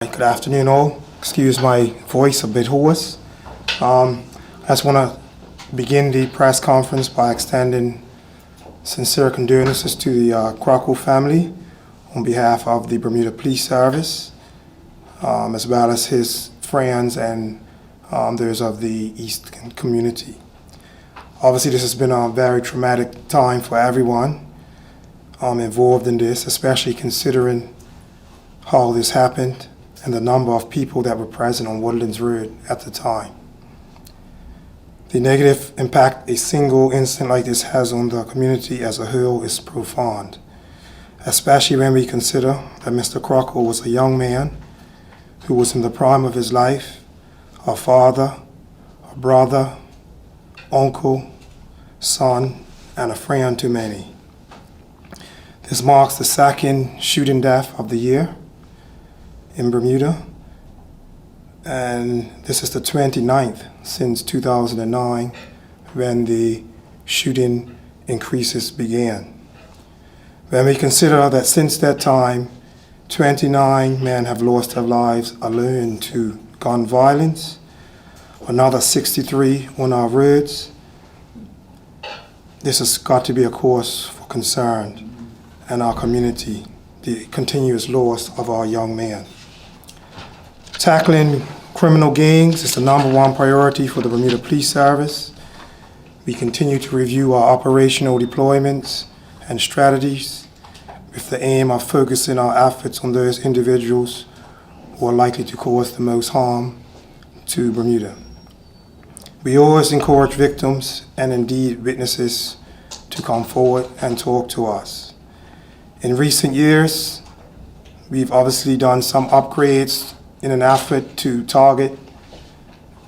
Good afternoon all. Excuse my voice a bit hoarse. I just want to begin the press conference by extending sincere condolences to the Crockle family on behalf of the Bermuda Police Service, as well as his friends and those of the East community. Obviously, this has been a very traumatic time for everyone involved in this, especially considering how this happened and the number of people that were present on Woodlands Road at the time. The negative impact a single incident like this has on the community as a whole is profound, especially when we consider that Mr. Crockle was a young man who was in the prime of his life, a father, a brother, uncle, son, and a friend to many. This marks the second shooting death of the year in Bermuda, and this is the 29th since 2009 when the shooting increases began. When we consider that since that time 29 men have lost their lives alone to gun violence, another 63 on our roads, this has got to be a cause for concern in our community, the continuous loss of our young men. Tackling criminal gangs is the #1 priority for the Bermuda Police Service. We continue to review our operational deployments and strategies with the aim of focusing our efforts on those individuals who are likely to cause the most harm to Bermuda. We always encourage victims and indeed witnesses to come forward and talk to us. In recent years, we've obviously done some upgrades in an effort to target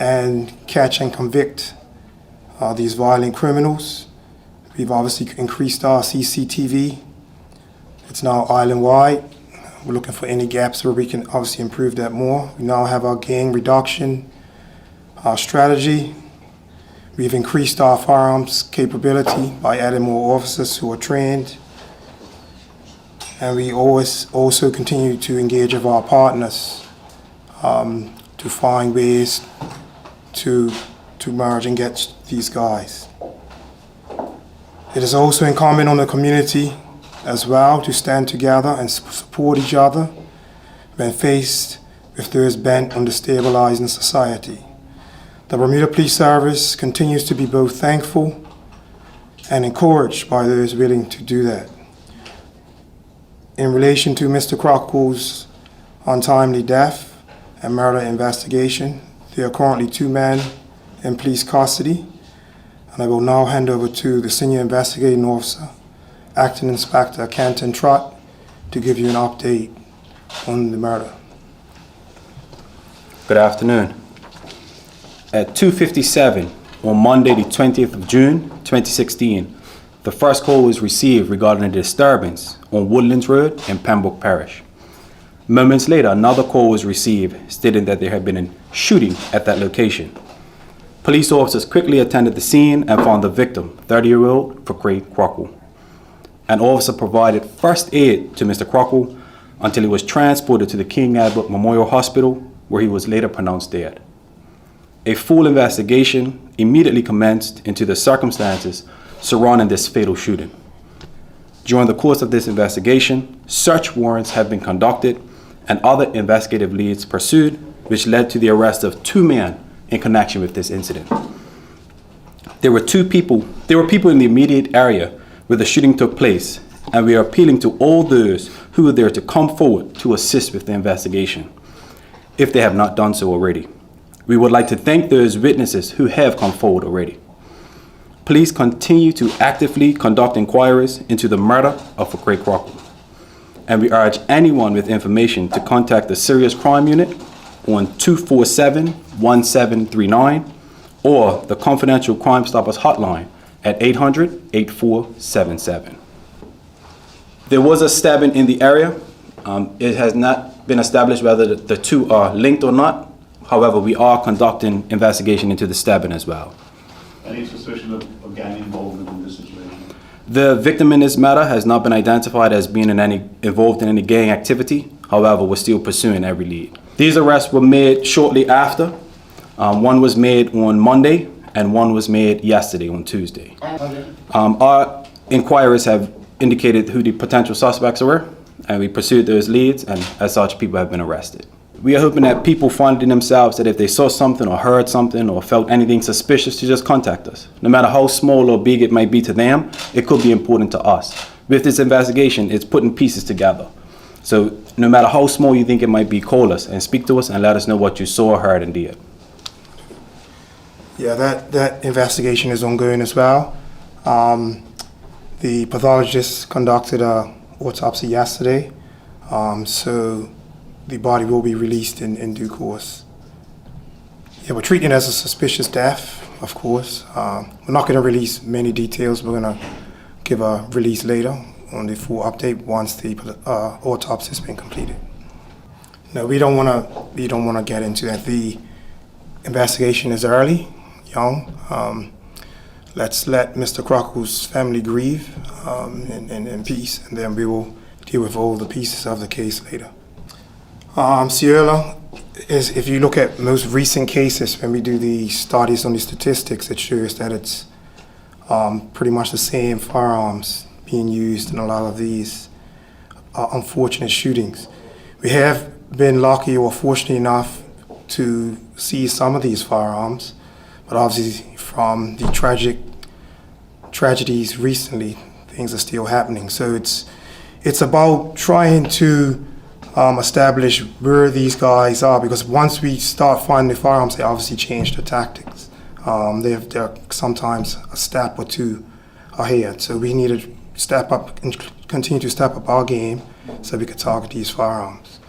and catch and convict these violent criminals. We've obviously increased our CCTV. It's now island-wide. We're looking for any gaps where we can obviously improve that more. We now have our gang reduction strategy. We've increased our firearms capability by adding more officers who are trained. And we always also continue to engage with our partners to find ways to merge and get these guys. It is also incumbent on the community as well to stand together and support each other when faced with those bent on destabilizing society. The Bermuda Police Service continues to be both thankful and encouraged by those willing to do that. In relation to Mr. Crockle's untimely death and murder investigation, there are currently 2 men in police custody, and I will now hand over to the Senior Investigating Officer, Acting Inspector Antoine Trott, to give you an update on the murder. Good afternoon. At 2:57 on Monday the 20th of June 2016, the first call was received regarding a disturbance on Woodlands Road in Pembroke Parish. Moments later, another call was received stating that there had been a shooting at that location. Police officers quickly attended the scene and found the victim, 30-year-old Crockle. An officer provided first aid to Mr. Crockle until he was transported to the King Edward Memorial Hospital, where he was later pronounced dead. A full investigation immediately commenced into the circumstances surrounding this fatal shooting. During the course of this investigation, search warrants have been conducted and other investigative leads pursued, which led to the arrest of 2 men in connection with this incident. There were people in the immediate area where the shooting took place, and we are appealing to all those who were there to come forward to assist with the investigation, if they have not done so already. We would like to thank those witnesses who have come forward already. Please continue to actively conduct inquiries into the murder of Crockle, and we urge anyone with information to contact the Serious Crime Unit on 247-1739 or the Confidential Crime Stoppers Hotline at 800-8477. There was a stabbing in the area. It has not been established whether the 2 are linked or not. However, we are conducting investigation into the stabbing as well. Any suspicion of gang involvement in this situation? The victim in this matter has not been identified as being involved in any gang activity. However, we're still pursuing every lead. These arrests were made shortly after. One was made on Monday and one was made yesterday on Tuesday. Our inquiries have indicated who the potential suspects were, and we pursued those leads, and as such, people have been arrested. We are hoping that people finding themselves that if they saw something or heard something or felt anything suspicious, to just contact us. No matter how small or big it might be to them, it could be important to us. With this investigation, it's putting pieces together. So no matter how small you think it might be, call us and speak to us and let us know what you saw, heard, and did. Yeah, that investigation is ongoing as well. The pathologist conducted an autopsy yesterday, so the body will be released in due course. Yeah, we're treating it as a suspicious death, of course. We're not going to release many details. We're going to give a release later on the full update once the autopsy has been completed. No, we don't want to get into that. The investigation is early, young. Let's let Mr. Crockel's family grieve in peace, and then we will deal with all the pieces of the case later. Sierra is, if you look at most recent cases, when we do the studies on the statistics, it shows that it's pretty much the same firearms being used in a lot of these unfortunate shootings. We have been lucky or fortunate enough to see some of these firearms, but obviously from the tragedies recently, things are still happening. So it's about trying to establish where these guys are, because once we start finding the firearms, they obviously change their tactics. They're sometimes a step or two ahead. So we need to step up and continue to step up our game so we can target these firearms.